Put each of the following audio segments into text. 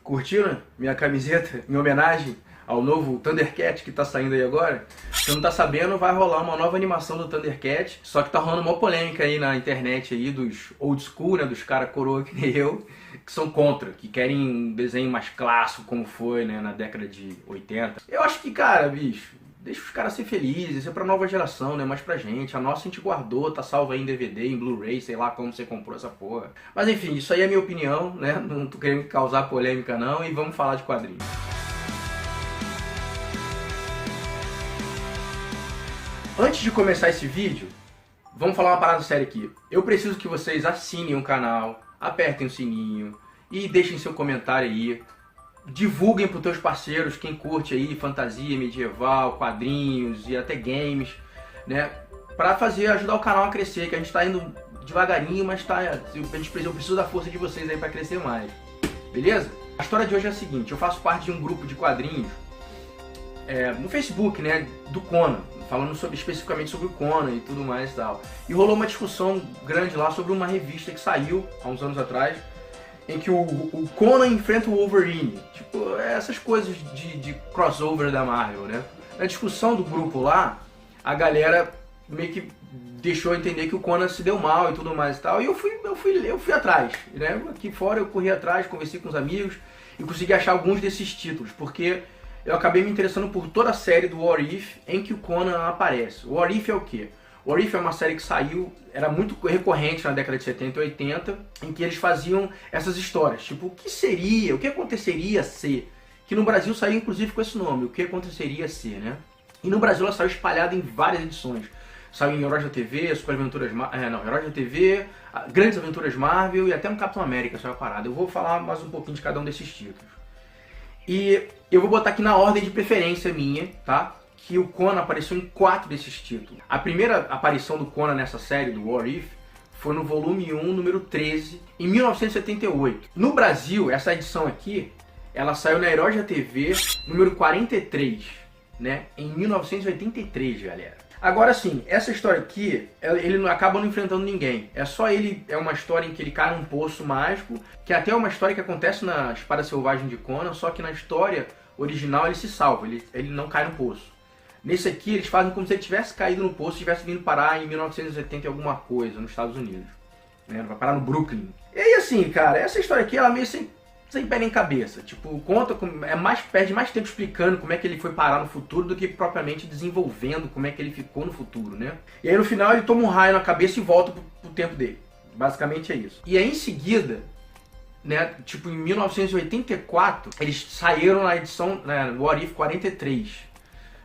Curtiram minha camiseta em homenagem ao novo Thundercat que tá saindo aí agora? Se não tá sabendo, vai rolar uma nova animação do Thundercat, só que tá rolando uma polêmica aí na internet aí dos old school, né, dos caras coroa que nem eu, que são contra, que querem um desenho mais clássico como foi, né, na década de 80. Eu acho que, cara, bicho, deixa os caras ser felizes, isso é pra nova geração, né, mais pra gente. A nossa a gente guardou, tá salva aí em DVD, em Blu-ray, sei lá como você comprou essa porra. Mas enfim, isso aí é minha opinião, né, não tô querendo causar polêmica não, e vamos falar de quadrinhos. Antes de começar esse vídeo, vamos falar uma parada séria aqui. Eu preciso que vocês assinem o canal, apertem o sininho e deixem seu comentário aí. Divulguem para os teus parceiros, quem curte aí fantasia medieval, quadrinhos e até games, né? Para ajudar o canal a crescer, que a gente está indo devagarinho, mas eu preciso da força de vocês aí para crescer mais. Beleza? A história de hoje é a seguinte: eu faço parte de um grupo de quadrinhos no Facebook, né, do Conan, falando especificamente sobre o Conan e tudo mais e tal. E rolou uma discussão grande lá sobre uma revista que saiu há uns anos atrás, em que o Conan enfrenta o Wolverine. Tipo, essas coisas de crossover da Marvel, né? Na discussão do grupo lá, a galera meio que deixou entender que o Conan se deu mal e tudo mais e tal. E eu fui atrás, né? Aqui fora eu corri atrás, conversei com os amigos e consegui achar alguns desses títulos, porque eu acabei me interessando por toda a série do What If em que o Conan aparece. O What If é o quê? O What If é uma série que saiu, era muito recorrente na década de 70 e 80, em que eles faziam essas histórias, tipo, o que seria, o que aconteceria se, que no Brasil saiu inclusive com esse nome, o que aconteceria se, né? E no Brasil ela saiu espalhada em várias edições. Saiu em Heróis da TV, Super Aventuras, Heróis da TV, Grandes Aventuras Marvel e até no Capitão América saiu a parada. Eu vou falar mais um pouquinho de cada um desses títulos. E eu vou botar aqui na ordem de preferência minha, tá? Que o Conan apareceu em 4 desses títulos. A primeira aparição do Conan nessa série, do What If, foi no volume 1, número 13, em 1978. No Brasil, essa edição aqui, ela saiu na Heróis da TV, número 43, né? Em 1983, galera. Agora sim, essa história aqui, ele não acaba não enfrentando ninguém. É só ele, é uma história em que ele cai num poço mágico, que até é uma história que acontece na Espada Selvagem de Conan, só que na história original ele se salva, ele não cai no poço. Nesse aqui eles fazem como se ele tivesse caído no poço e tivesse vindo parar em 1970 e alguma coisa, nos Estados Unidos. Né? Vai parar no Brooklyn. E aí assim, cara, essa história aqui ela é meio sem pé nem cabeça. Tipo, perde mais tempo explicando como é que ele foi parar no futuro do que propriamente desenvolvendo como é que ele ficou no futuro, né? E aí no final ele toma um raio na cabeça e volta pro tempo dele. Basicamente é isso. E aí em seguida, né, tipo em 1984, eles saíram na edição, né, no What If 43,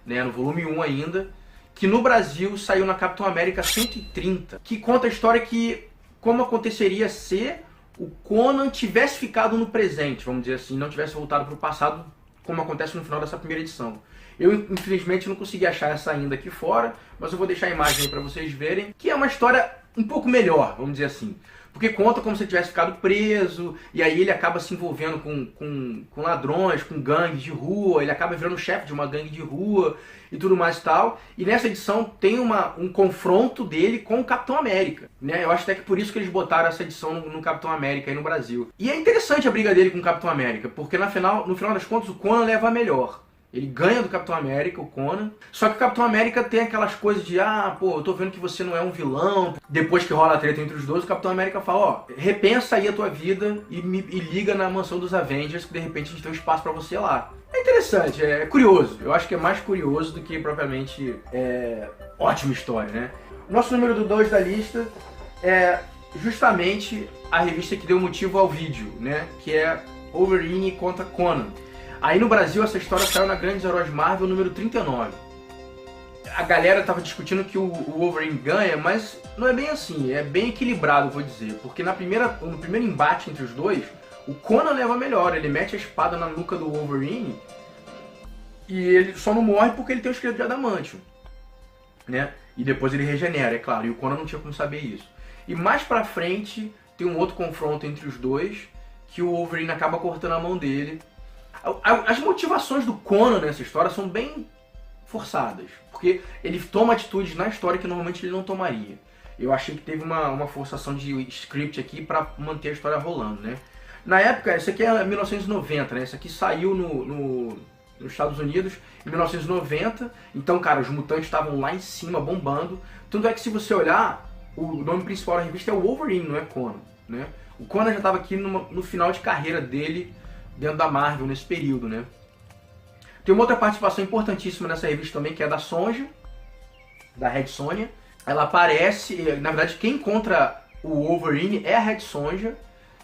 né, no volume 1 ainda, que no Brasil saiu na Capitão América 130, que conta a história que como aconteceria se o Conan tivesse ficado no presente, vamos dizer assim, não tivesse voltado para o passado, como acontece no final dessa primeira edição. Eu, infelizmente, não consegui achar essa ainda aqui fora, mas eu vou deixar a imagem aí para vocês verem, que é uma história um pouco melhor, vamos dizer assim. Porque conta como se ele tivesse ficado preso, e aí ele acaba se envolvendo com ladrões, com gangues de rua, ele acaba virando chefe de uma gangue de rua e tudo mais e tal. E nessa edição tem um confronto dele com o Capitão América, né? Eu acho até que por isso que eles botaram essa edição no Capitão América aí no Brasil. E é interessante a briga dele com o Capitão América, porque no final das contas o Conan leva a melhor. Ele ganha do Capitão América, o Conan. Só que o Capitão América tem aquelas coisas de eu tô vendo que você não é um vilão. Depois que rola a treta entre os dois, o Capitão América fala, repensa aí a tua vida e liga na mansão dos Avengers, que de repente a gente tem um espaço pra você lá. É interessante, é curioso. Eu acho que é mais curioso do que propriamente ótima história, né? O nosso número 2 da lista é justamente a revista que deu motivo ao vídeo, né? Que é Wolverine contra Conan. Aí no Brasil essa história saiu na Grandes Heróis Marvel número 39. A galera tava discutindo que o Wolverine ganha, mas não é bem assim, é bem equilibrado, vou dizer. Porque no primeiro embate entre os dois, o Conan leva melhor, ele mete a espada na nuca do Wolverine e ele só não morre porque ele tem o esqueleto de adamantio, né? E depois ele regenera, é claro, e o Conan não tinha como saber isso. E mais pra frente tem um outro confronto entre os dois, que o Wolverine acaba cortando a mão dele. As motivações do Conan nessa história são bem forçadas, porque ele toma atitudes na história que normalmente ele não tomaria. Eu achei que teve uma forçação de script aqui pra manter a história rolando, né? Na época, isso aqui é 1990, né? Isso aqui saiu nos Estados Unidos em 1990. Então, cara, os mutantes estavam lá em cima, bombando. Tanto é que se você olhar, o nome principal da revista é Wolverine, não é Conan, né? O Conan já estava aqui no final de carreira dele dentro da Marvel nesse período, né? Tem uma outra participação importantíssima nessa revista também, que é da Sonja, da Red Sonja. Ela aparece, na verdade, quem encontra o Wolverine é a Red Sonja,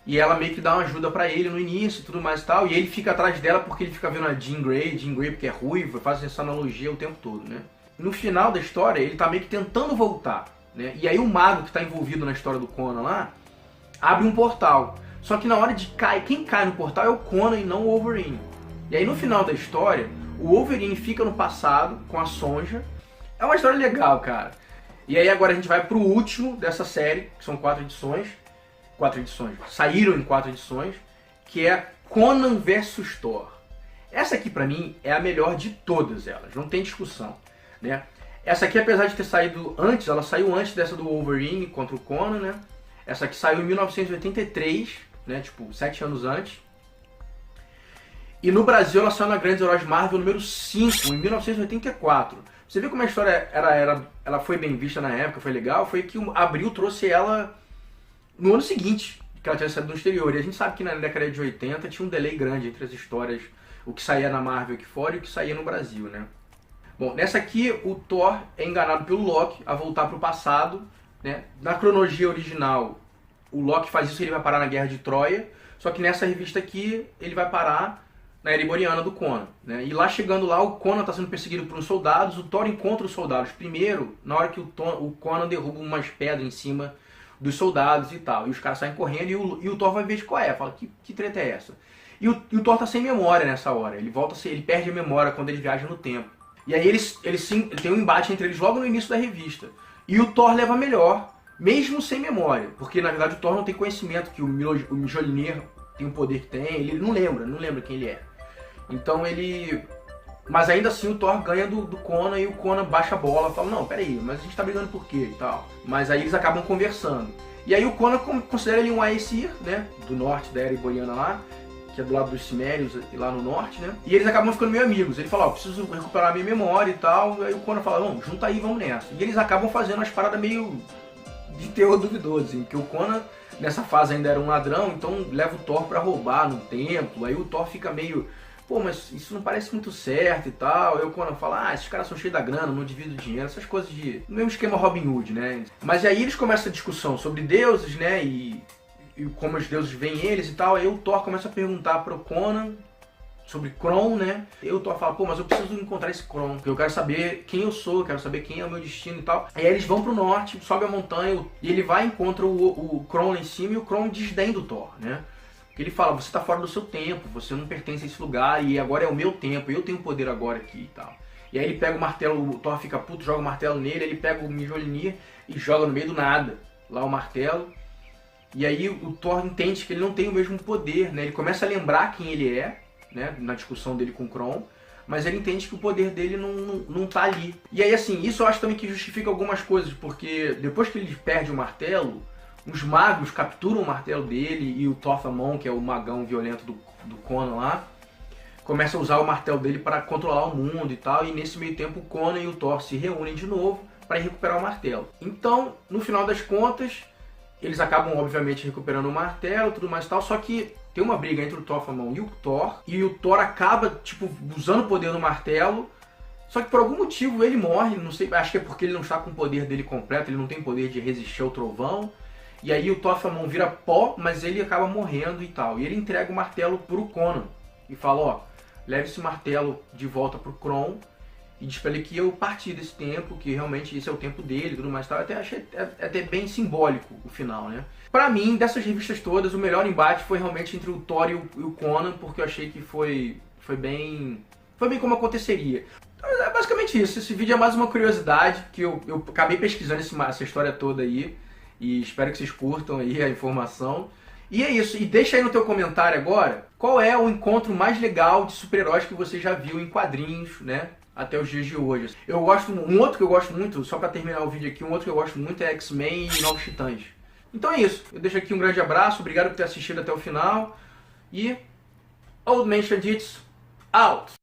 e ela meio que dá uma ajuda pra ele no início e tudo mais e tal, e ele fica atrás dela porque ele fica vendo a Jean Grey porque é ruiva, faz essa analogia o tempo todo, né? No final da história, ele tá meio que tentando voltar, né? E aí o mago que tá envolvido na história do Conan lá, abre um portal. Só que na hora de cair, quem cai no portal é o Conan e não o Wolverine. E aí no final da história, o Wolverine fica no passado com a Sonja. É uma história legal, cara. E aí agora a gente vai pro último dessa série, que são 4 edições. 4 edições. Saíram em 4 edições, que é Conan vs Thor. Essa aqui pra mim é a melhor de todas elas, não tem discussão, né? Essa aqui, apesar de ter saído antes, ela saiu antes dessa do Wolverine contra o Conan, né? Essa aqui saiu em 1983, né? Tipo, 7 anos antes. E no Brasil ela saiu na Grandes Heróis Marvel número 5, em 1984. Você vê como a história ela foi bem vista na época, foi legal? Foi que o Abril trouxe ela no ano seguinte, que ela tinha saído do exterior. E a gente sabe que na década de 80 tinha um delay grande entre as histórias, o que saía na Marvel aqui fora e o que saía no Brasil, né? Bom, nessa aqui o Thor é enganado pelo Loki a voltar para o passado, né? Na cronologia original, o Loki faz isso e ele vai parar na Guerra de Troia, só que nessa revista aqui ele vai parar na Era Iboriana do Conan, né? E lá chegando lá, o Conan está sendo perseguido por uns soldados, o Thor encontra os soldados primeiro, na hora que o Conan derruba umas pedras em cima dos soldados e tal, e os caras saem correndo e o Thor vai ver de qual é, fala, que treta é essa? E o Thor tá sem memória nessa hora, ele perde a memória quando ele viaja no tempo. E aí eles tem um embate entre eles logo no início da revista. E o Thor leva melhor, mesmo sem memória, porque na verdade o Thor não tem conhecimento que o Mjolnir tem o poder que tem, ele não lembra quem ele é. Então mas ainda assim o Thor ganha do Conan e o Conan baixa a bola, fala, não, peraí, mas a gente tá brigando por quê e tal. Mas aí eles acabam conversando. E aí o Conan considera ele um Aesir, né, do norte da Era Iboriana lá, que é do lado dos Cimérios, lá no norte, né. E eles acabam ficando meio amigos. Ele fala, ó, preciso recuperar a minha memória e tal. E aí o Conan fala, vamos, junta aí, vamos nessa. E eles acabam fazendo umas paradas meio de terror duvidoso, assim, que o Conan nessa fase ainda era um ladrão, então leva o Thor pra roubar num templo. Aí o Thor fica meio... pô, mas isso não parece muito certo e tal. Aí o Conan fala, esses caras são cheios da grana, não dividem o dinheiro, essas coisas de... no mesmo esquema Robin Hood, né? Mas aí eles começam a discussão sobre deuses, né? E como os deuses veem eles e tal. Aí o Thor começa a perguntar pro Conan sobre Kron, né? E o Thor fala, pô, mas eu preciso encontrar esse Kron, porque eu quero saber quem eu sou, eu quero saber quem é o meu destino e tal. Aí eles vão pro norte, sobe a montanha, e ele vai e encontra o Kron lá em cima, e o Kron desdém do Thor, né? Ele fala, você está fora do seu tempo, você não pertence a esse lugar e agora é o meu tempo, eu tenho poder agora aqui e tal. E aí ele pega o martelo, o Thor fica puto, joga o martelo nele, ele pega o Mjolnir e joga no meio do nada, lá o martelo. E aí o Thor entende que ele não tem o mesmo poder, né? Ele começa a lembrar quem ele é, né? Na discussão dele com o Kron, mas ele entende que o poder dele não tá ali. E aí assim, isso eu acho também que justifica algumas coisas, porque depois que ele perde o martelo, os magos capturam o martelo dele e o Tothamon, que é o magão violento do Conan lá, começa a usar o martelo dele para controlar o mundo e tal. E nesse meio tempo o Conan e o Thor se reúnem de novo para recuperar o martelo. Então, no final das contas, eles acabam obviamente recuperando o martelo e tudo mais e tal. Só que tem uma briga entre o Tothamon e o Thor acaba tipo usando o poder do martelo. Só que por algum motivo ele morre, não sei, acho que é porque ele não está com o poder dele completo, ele não tem poder de resistir ao trovão. E aí o Tothamon vira pó, mas ele acaba morrendo e tal. E ele entrega o martelo pro Conan e fala, ó, leve esse martelo de volta pro Kron e diz pra ele que eu parti desse tempo, que realmente esse é o tempo dele e tudo mais e tal. Eu até achei até bem simbólico o final, né? Pra mim, dessas revistas todas, o melhor embate foi realmente entre o Thor e o Conan, porque eu achei que foi bem como aconteceria. Então, é basicamente isso. Esse vídeo é mais uma curiosidade, que eu acabei pesquisando essa história toda aí. E espero que vocês curtam aí a informação. E é isso. E deixa aí no teu comentário agora qual é o encontro mais legal de super-heróis que você já viu em quadrinhos, né? Até os dias de hoje. Um outro que eu gosto muito, só pra terminar o vídeo aqui, um outro que eu gosto muito é X-Men e Novos Titãs. Então é isso. Eu deixo aqui um grande abraço. Obrigado por ter assistido até o final. E Old Man Shaditsu, out!